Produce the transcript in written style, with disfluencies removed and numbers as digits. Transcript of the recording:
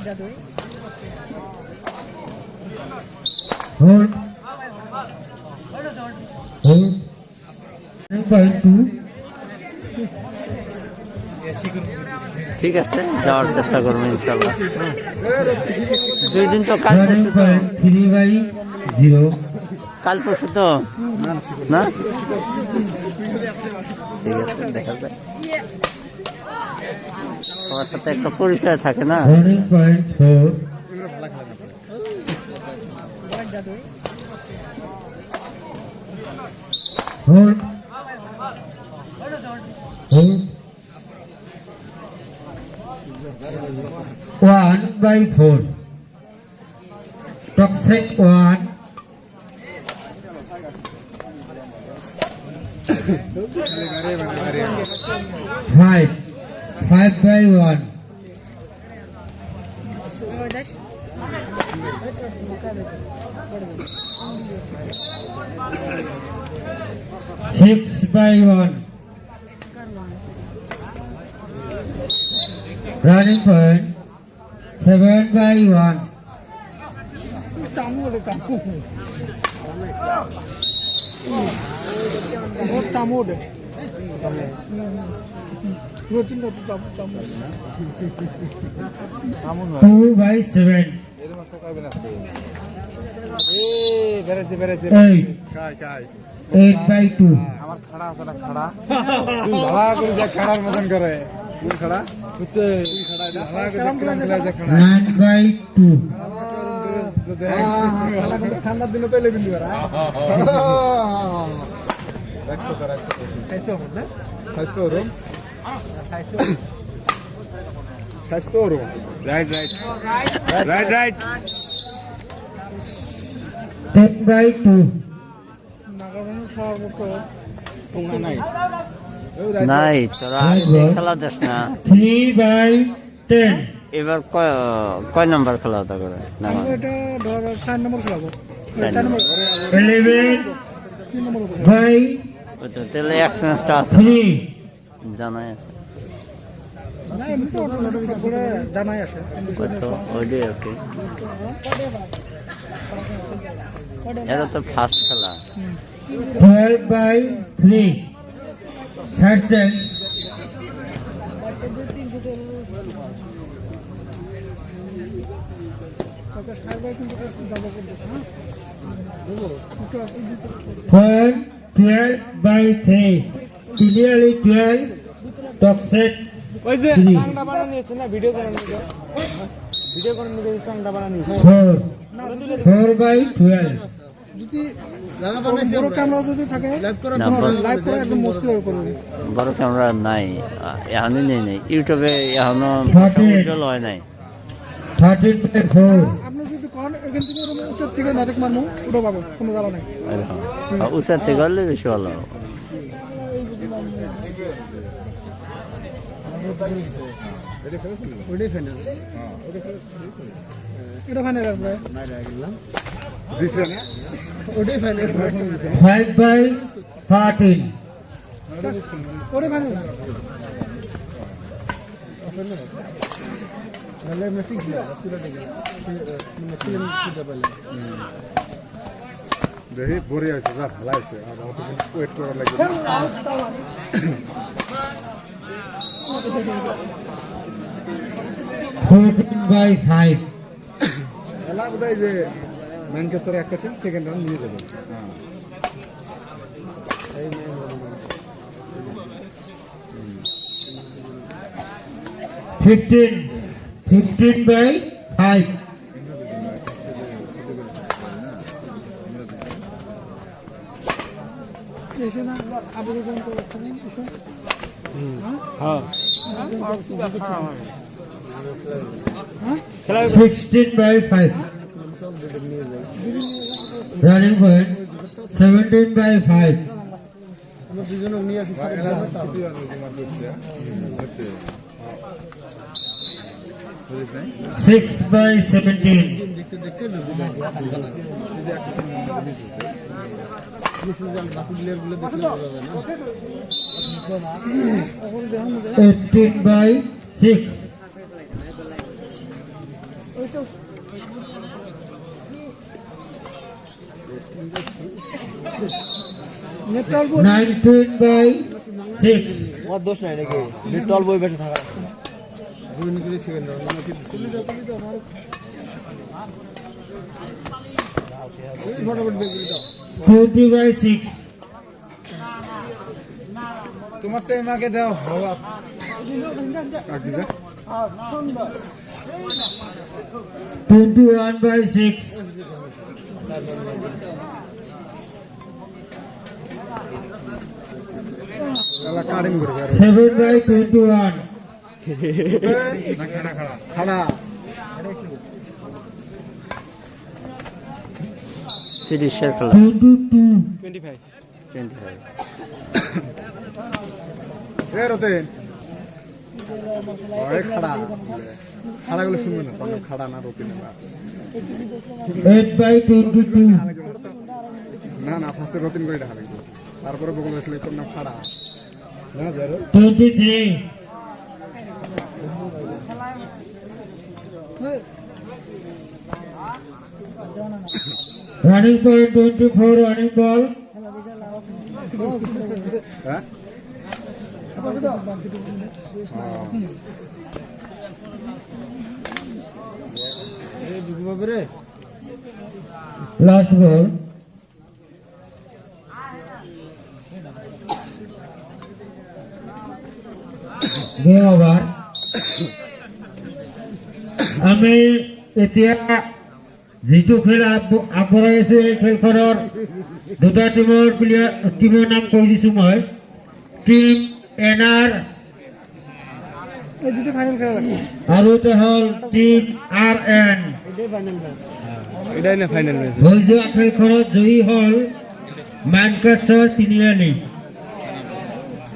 Hold. Hold. 9.2. ঠিক আছে, যাওয়ার চেষ্টা করবো ইনশাল্লাহ। 2 দিন তো কাল পরশু তো 3/0. কাল পরশু তো না, ঠিক আছে দেখা যায়। সবার সাথে একটা পরিচয় থাকে না। 1.4. Hold. Hold. 1/4. Toxic 1. 5. 5/1. 6/1. Running point 7/1. Two by 7. 8. 8/2. আমার খাড়া আছে না, খাড়া তুই ভাড়া করে যা খাড়ার মতন করে কোন খাড়া তুই ভাড়া করে দেখলাম গলা যা খাড়া 9/2. ঠান্ডার দিনে তো লেবিন দিবা রাখতো না খাইতো রুম রাইট 10/2. নাই তোরা খেলা দেখ না। 3/10. এবার কয় নম্বর খেলা হতে করে? 11/3. তাহলে এক্সপিরিয়েন্সটা আছে, জানাই আছে। ওইটাই আর কি, এটা তো ফার্স্ট খেলা। 12/3. Third chance. 12/3. Clearly 12. Toxic. ওই যে চাংটা বানানিয়েছে না, ভিডিও করার নিয়ে চাংটা বানানিয়েছে 4. 4/12. যদি বড় ক্যামেরা যদি থাকে লাইভ করে একদম মস্তি ভাবে করবে। বড় ক্যামেরা নাই, এখনই নেই ইউটিউবে, এখনো হয় নাই। 13/4. আপনি যদি কোন এখান থেকে উচ্চ থেকে নাটক মারমু ওটা পাবো, কোনো জ্বালা নাই। উচ্চার থেকে করলে বেশি ভালো। এটা ফাইনাল আর প্রায় 5/13. ওরে ফাইনাল ভালো ম্যাচিং ছিল পুরো দেখে সিএম কি ডাবল দেখি বড়ি আছে যা হালাইছে আর ওয়েট করা লাগে 14/5. এলা বোধহয় যে ম্যানচেস্টার একটা টিম সেকেন্ড রাউন্ড নিয়ে যাবে। 15/5. এসে না আবেদন করতে এসে হ্যাঁ 16/5. Running point 17/5. আমরা দুজনে নিয়ে আসি 6/17. দেখতে দেখতে বাকি প্লেয়ার গুলো দেখলে বোঝা যায় না। 18/6. 19 by 6. আমার দোষ নাই নাকি লিটল বই বেঁচে থাকা Twenty by 6. তোমার টাইম আগে দাও হওয়া কাকি দে 21 by 6. এলা কাটিং করবে আর 7 by 21. না খাড়া খাড়া খাড়া তিরিশের খেলা 22. 25 এ রতেন ওই খাড়া খাড়াগুলো শুনবে না তখন খাড়া না রতেন না 8 by 22. না না ফার্স্টে রতিন করে দেখা লাগবে তারপরে বগল আসলে তোর নাম খাড়া না বেরো 23. Running point 24. Running ball. হ্যাঁ Last ball. Game over. আমি এতিয়া যিটো খেল আগবঢ়াই আছো এই খেলখনৰ দুটা টিমৰ নাম কৈ দিছো মই টিম এনআৰ আৰু এটা হ'ল টিম আৰ এন এটাই না ফাইনাল ম্যাচ হৈ যোৱা খেলখনত জয়ী হ'ল মানকাছৰ তিনিআলি